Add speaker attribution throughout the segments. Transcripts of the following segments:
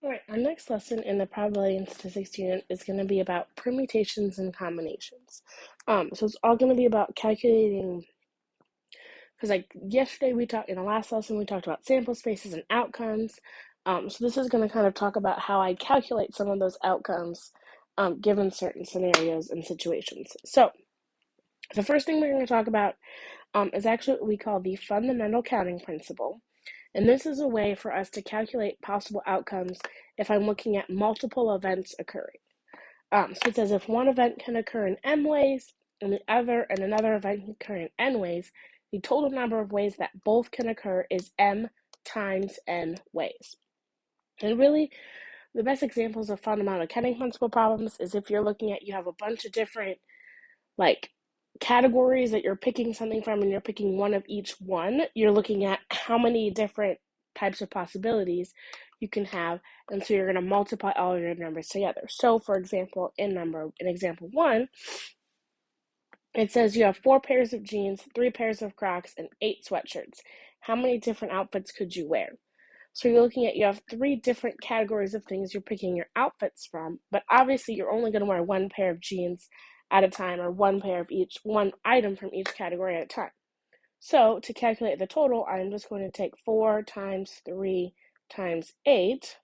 Speaker 1: All right, our next lesson in the probability and statistics unit is going to be about permutations and combinations. So it's all going to be about calculating, because like yesterday in the last lesson, we talked about sample spaces and outcomes. So this is going to kind of talk about how I calculate some of those outcomes given certain scenarios and situations. So the first thing we're going to talk about is actually what we call the fundamental counting principle. And this is a way for us to calculate possible outcomes if I'm looking at multiple events occurring. So it says if one event can occur in m ways and another event can occur in n ways, the total number of ways that both can occur is m times n ways. And really, the best examples of fundamental counting principle problems is if you're looking at, you have a bunch of different like categories that you're picking something from and you're picking one of each one. You're looking at how many different types of possibilities you can have, and so you're going to multiply all of your numbers together. So for example, in example 1, it says you have 4 pairs of jeans, 3 pairs of Crocs, and 8 sweatshirts. How many different outfits could you wear? So you're looking at, you have 3 different categories of things you're picking your outfits from, but obviously you're only going to wear 1 pair of jeans at a time, or 1 item from each category at a time. So to calculate the total, I'm just going to take 4 times 3 times 8,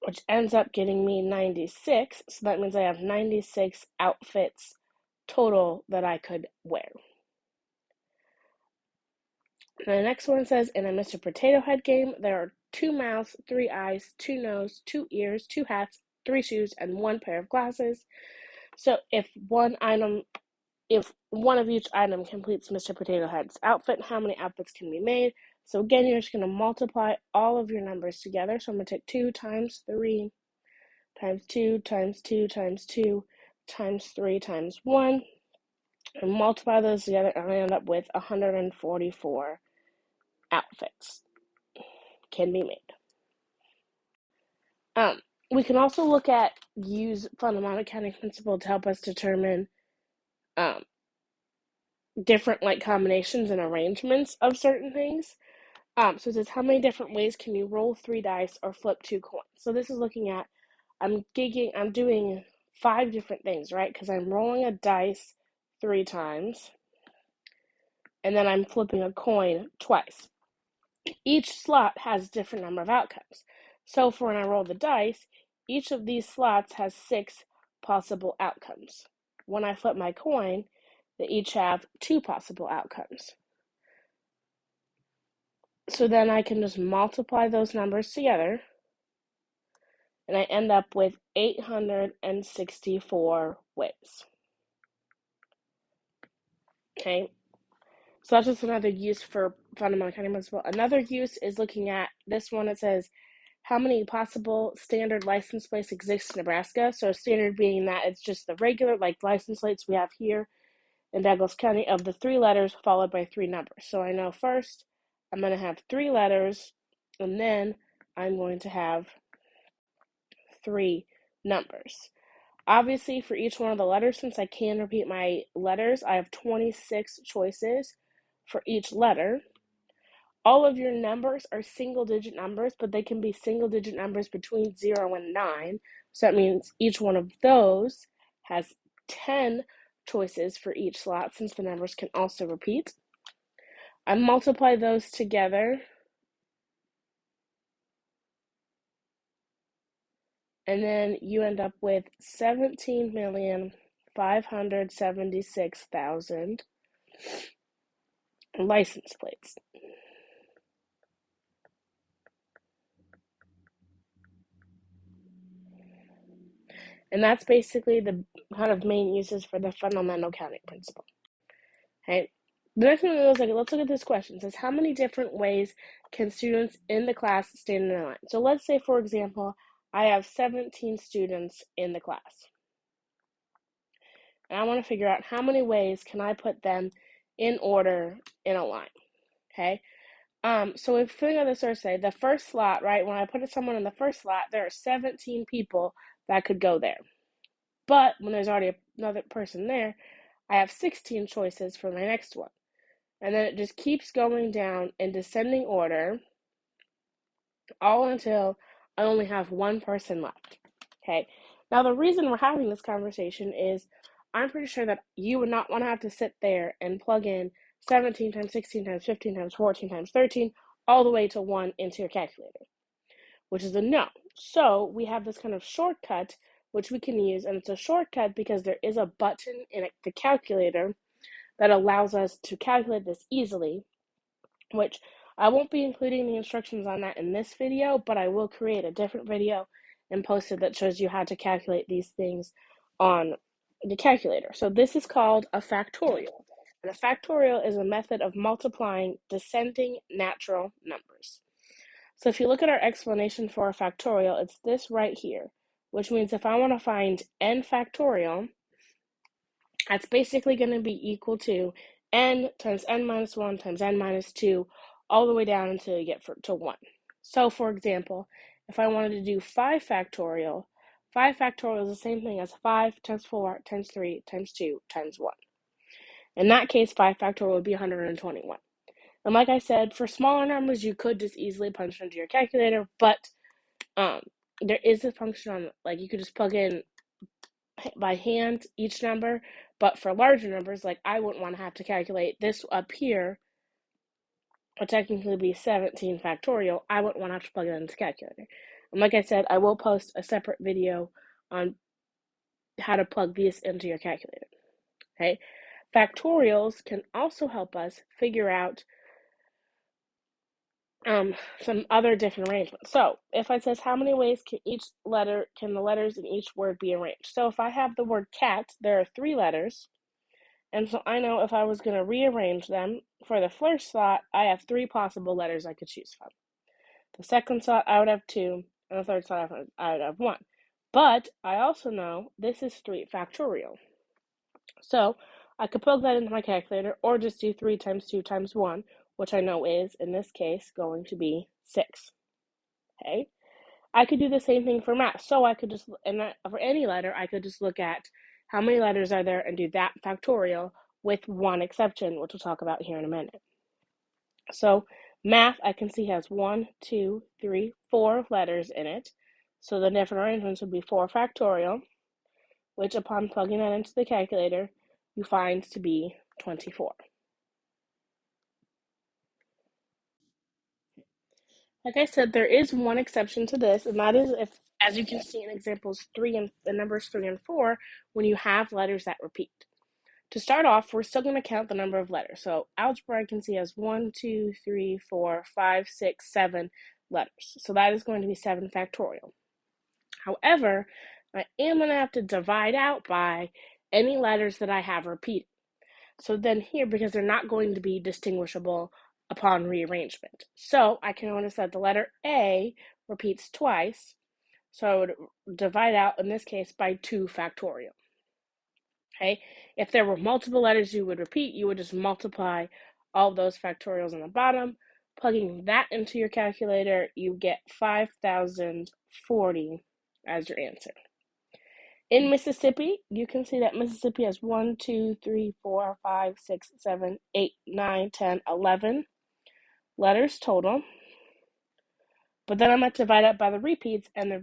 Speaker 1: which ends up getting me 96. So that means I have 96 outfits total that I could wear. And the next one says, in a Mr. Potato Head game, there are 2 mouths, 3 eyes, 2 noses, 2 ears, 2 hats, 3 shoes, and 1 pair of glasses. So if one of each item completes Mr. Potato Head's outfit, how many outfits can be made? So again, you're just going to multiply all of your numbers together. So I'm going to take 2 times 3 times 2 times 2 times 2 times 3 times 1, and multiply those together, and I end up with 144 outfits can be made. We can also use fundamental counting principle to help us determine different combinations and arrangements of certain things. So it says, how many different ways can you roll 3 dice or flip 2 coins? So this is looking at, I'm doing 5 different things, right? Because I'm rolling a dice 3 times, and then I'm flipping a coin twice. Each slot has a different number of outcomes. So for when I roll the dice, each of these slots has 6 possible outcomes. When I flip my coin, they each have 2 possible outcomes. So then I can just multiply those numbers together, and I end up with 864 ways. Okay, so that's just another use for fundamental counting principle. Another use is looking at this one. It says, how many possible standard license plates exist in Nebraska? So standard being that it's just the regular license plates we have here in Douglas County of the 3 letters followed by 3 numbers. So I know first I'm going to have 3 letters, and then I'm going to have 3 numbers. Obviously, for each one of the letters, since I can repeat my letters, I have 26 choices for each letter. All of your numbers are single-digit numbers, but they can be single-digit numbers between 0 and 9. So that means each one of those has 10 choices for each slot, since the numbers can also repeat. I multiply those together, and then you end up with 17,576,000 license plates. And that's basically the kind of main uses for the fundamental counting principle. Okay. The next one is let's look at this question. It says, how many different ways can students in the class stand in a line? So let's say, for example, I have 17 students in the class. And I want to figure out how many ways can I put them in order in a line. Okay. So if filling out the survey, the first slot, right, when I put someone in the first slot, there are 17 people that could go there. But when there's already another person there, I have 16 choices for my next one. And then it just keeps going down in descending order all until I only have one person left. Okay. Now, the reason we're having this conversation is I'm pretty sure that you would not want to have to sit there and plug in 17 times 16 times 15 times 14 times 13 all the way to 1 into your calculator, which is a no. So we have this kind of shortcut which we can use, and it's a shortcut because there is a button in the calculator that allows us to calculate this easily, which I won't be including the instructions on that in this video, but I will create a different video and post it that shows you how to calculate these things on the calculator. So this is called a factorial. And a factorial is a method of multiplying descending natural numbers. So if you look at our explanation for a factorial, it's this right here, which means if I want to find n factorial, that's basically going to be equal to n times n minus 1 times n minus 2, all the way down until you get to 1. So, for example, if I wanted to do 5 factorial is the same thing as 5 times 4 times 3 times 2 times 1. In that case, 5 factorial would be 121. And like I said, for smaller numbers, you could just easily punch into your calculator, but there is a function on, like, you could just plug in by hand each number, but for larger numbers, like I wouldn't want to have to calculate this up here, would technically be 17 factorial. I wouldn't want to have to plug it into the calculator. And like I said, I will post a separate video on how to plug these into your calculator. Okay, factorials can also help us figure out some other different arrangements. So if it says how many ways can the letters in each word be arranged? So if I have the word cat, there are 3 letters. And so I know if I was going to rearrange them, for the first thought, I have 3 possible letters I could choose from. The second thought, I would have 2, and the third thought, I would have 1. But I also know this is 3 factorial. So I could plug that into my calculator, or just do 3 times 2 times 1, which I know is, in this case, going to be 6. Okay? I could do the same thing for math. So I could just, for any letter, I could just look at how many letters are there and do that factorial with one exception, which we'll talk about here in a minute. So math, I can see, has 1, 2, 3, 4 letters in it. So the different arrangements would be 4 factorial, which upon plugging that into the calculator, you find to be 24. Like I said, there is one exception to this, and that is if, as you can see in examples 3 and the numbers 3 and 4, when you have letters that repeat. To start off, we're still going to count the number of letters. So algebra I can see has 1, 2, 3, 4, 5, 6, 7 letters. So that is going to be 7 factorial. However, I am going to have to divide out by any letters that I have repeated. So then here, because they're not going to be distinguishable upon rearrangement. So I can notice that the letter A repeats twice. So I would divide out, in this case, by 2 factorial. Okay, if there were multiple letters you would repeat, you would just multiply all of those factorials on the bottom. Plugging that into your calculator, you get 5,040 as your answer. In Mississippi, you can see that Mississippi has 1, 2, 3, 4, 5, 6, 7, 8, 9, 10, 11 letters total. But then I'm going to divide up by the repeats, and in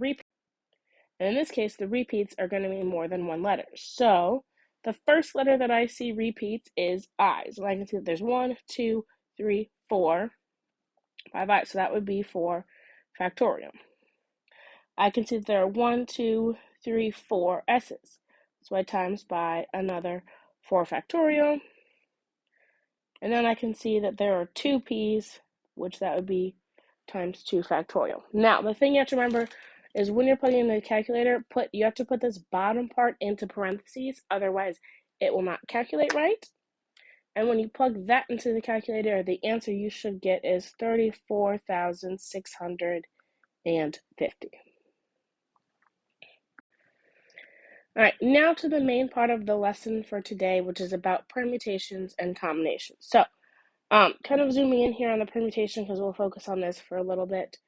Speaker 1: this case, the repeats are going to be more than 1 letter. So the first letter that I see repeats is I. So I can see that there's 1, 2, 3, 4, 5 I. So that would be 4 factorial. I can see that there are 1, 2, 3, 4 S's. So I times by another 4 factorial. And then I can see that there are 2 P's, which that would be times 2 factorial. Now, the thing you have to remember is when you're plugging in the calculator, you have to put this bottom part into parentheses, otherwise it will not calculate right. And when you plug that into the calculator, the answer you should get is 34,650. All right, now to the main part of the lesson for today, which is about permutations and combinations. So, kind of zooming in here on the permutation, because we'll focus on this for a little bit,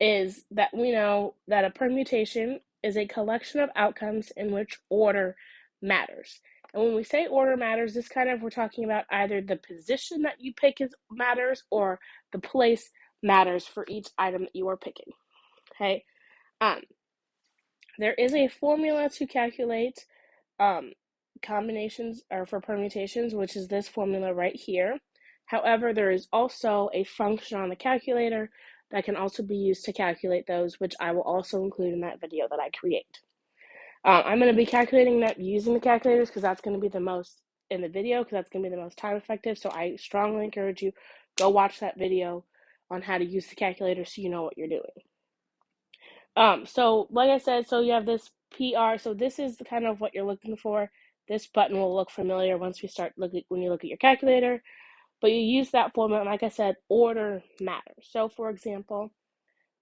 Speaker 1: is that we know that a permutation is a collection of outcomes in which order matters. And when we say order matters, we're talking about either the position that you pick matters or the place matters for each item that you are picking. Okay. There is a formula to calculate combinations or for permutations, which is this formula right here. However, there is also a function on the calculator that can also be used to calculate those, which I will also include in that video that I create. I'm going to be calculating that using the calculators because that's going to be the most in the video, because that's going to be the most time effective. So I strongly encourage you, go watch that video on how to use the calculator so you know what you're doing. So like I said, so you have this PR. So this is the kind of what you're looking for. This button will look familiar once we start looking when you look at your calculator. But you use that formula, and like I said, order matters. So for example,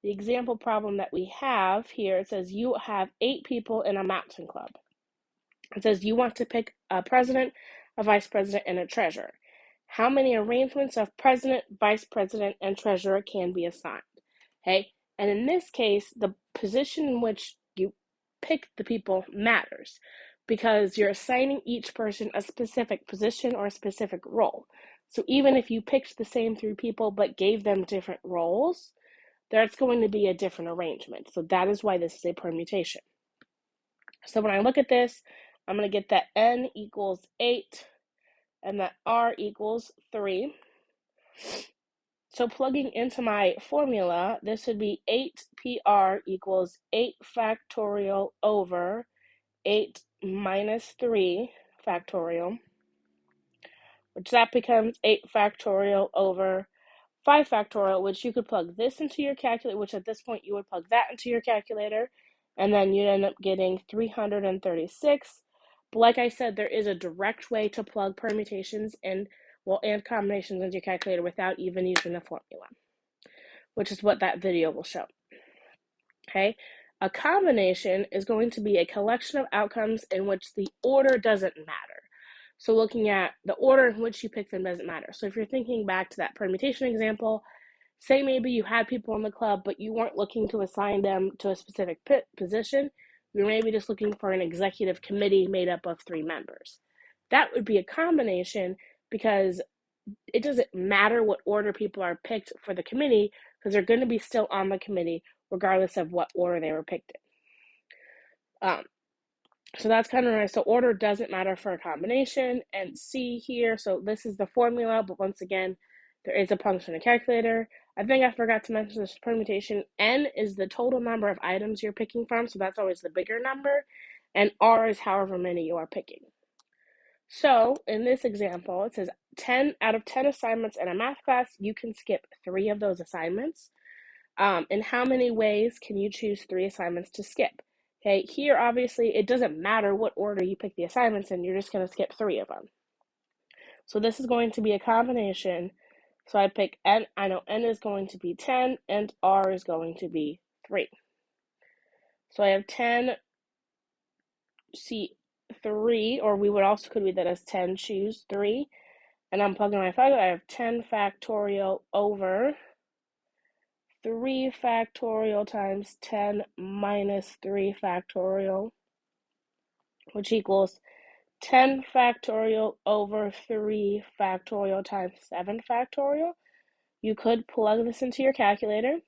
Speaker 1: the example problem that we have here, it says you have 8 people in a mountain club. It says you want to pick a president, a vice president, and a treasurer. How many arrangements of president, vice president, and treasurer can be assigned? Okay, and in this case, the position in which you pick the people matters because you're assigning each person a specific position or a specific role. So even if you picked the same 3 people but gave them different roles, there's going to be a different arrangement. So that is why this is a permutation. So when I look at this, I'm going to get that n equals 8 and that r equals 3. So plugging into my formula, this would be 8pr equals 8 factorial over 8 minus 3 factorial, which that becomes 8 factorial over 5 factorial, which you could plug this into your calculator, which at this point you would plug that into your calculator, and then you'd end up getting 336. But like I said, there is a direct way to plug permutations and combinations into your calculator without even using the formula, which is what that video will show. Okay, a combination is going to be a collection of outcomes in which the order doesn't matter. So looking at the order in which you pick them doesn't matter. So if you're thinking back to that permutation example, say maybe you had people in the club, but you weren't looking to assign them to a specific position. You're maybe just looking for an executive committee made up of 3 members. That would be a combination because it doesn't matter what order people are picked for the committee because they're going to be still on the committee regardless of what order they were picked in. So that's kind of nice. So order doesn't matter for a combination. And C here, so this is the formula, but once again, there is a function in a calculator. I think I forgot to mention this permutation. N is the total number of items you're picking from, so that's always the bigger number. And R is however many you are picking. So in this example, it says 10 out of 10 assignments in a math class, you can skip 3 of those assignments. In how many ways can you choose 3 assignments to skip? Okay, here obviously it doesn't matter what order you pick the assignments in, you're just going to skip 3 of them. So this is going to be a combination. So I pick N, I know N is going to be 10 and R is going to be 3. So I have 10 C3, or we would also could read that as 10 choose 3. And I'm plugging my factor, I have 10 factorial over 3 factorial times 10 minus 3 factorial, which equals 10 factorial over 3 factorial times 7 factorial. You could plug this into your calculator,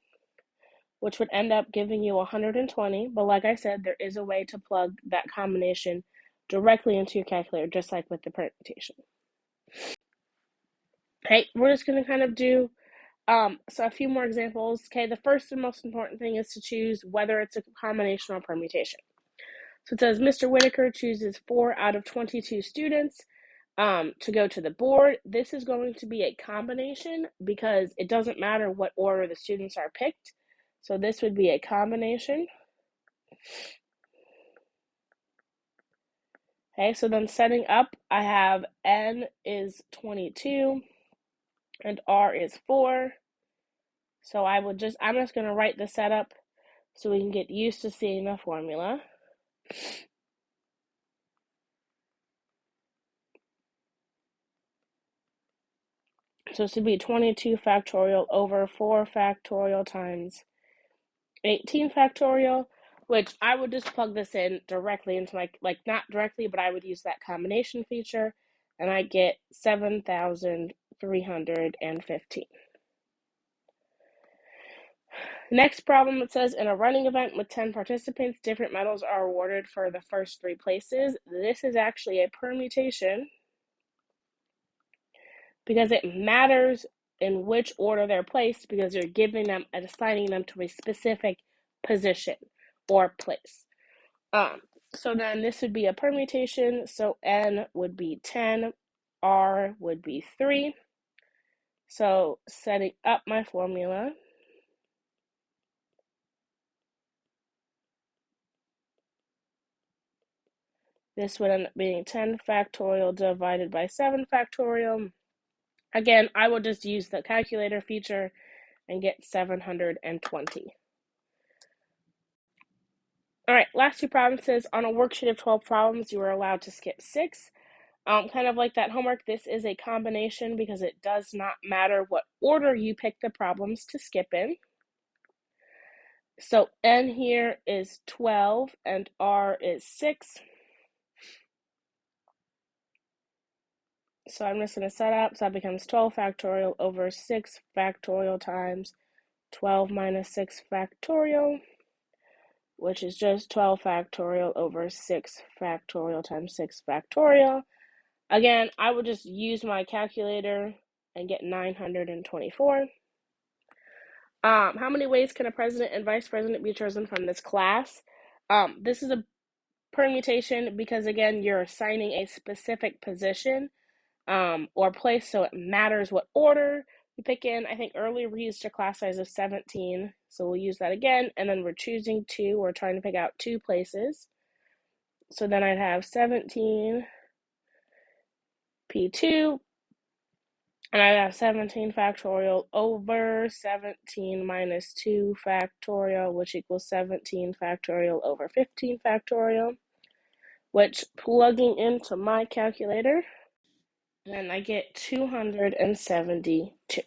Speaker 1: which would end up giving you 120, but like I said, there is a way to plug that combination directly into your calculator, just like with the permutation. Okay, we're just going to kind of do so a few more examples. Okay, the first and most important thing is to choose whether it's a combination or permutation. So it says Mr. Whitaker chooses 4 out of 22 students to go to the board. This is going to be a combination because it doesn't matter what order the students are picked. So this would be a combination. Okay, so then setting up, I have N is 22 and R is 4. So I'm just going to write the setup so we can get used to seeing the formula. So this would be 22 factorial over 4 factorial times 18 factorial, which I would just plug this in directly into my, like not directly, but I would use that combination feature, and I get 7,315. Next problem, it says, in a running event with 10 participants, different medals are awarded for the first 3 places. This is actually a permutation because it matters in which order they're placed because you're giving them and assigning them to a specific position or place. So then this would be a permutation. So N would be 10, R would be 3. So setting up my formula, this would end up being 10 factorial divided by 7 factorial. Again, I will just use the calculator feature and get 720. All right, last 2 problems says, on a worksheet of 12 problems, you are allowed to skip 6. Kind of like that homework, this is a combination because it does not matter what order you pick the problems to skip in. So N here is 12 and R is 6. So I'm just going to set up, so that becomes 12 factorial over 6 factorial times 12 minus 6 factorial, which is just 12 factorial over 6 factorial times 6 factorial. Again, I will just use my calculator and get 924. How many ways can a president and vice president be chosen from this class? This is a permutation because, again, you're assigning a specific position or place, so it matters what order you pick in. I think earlier we used a class size of 17, so we'll use that again, and then we're choosing 2. We're trying to pick out 2 places. So then I'd have 17 P2, and I'd have 17 factorial over 17 minus 2 factorial, which equals 17 factorial over 15 factorial, which, plugging into my calculator, and I get 272.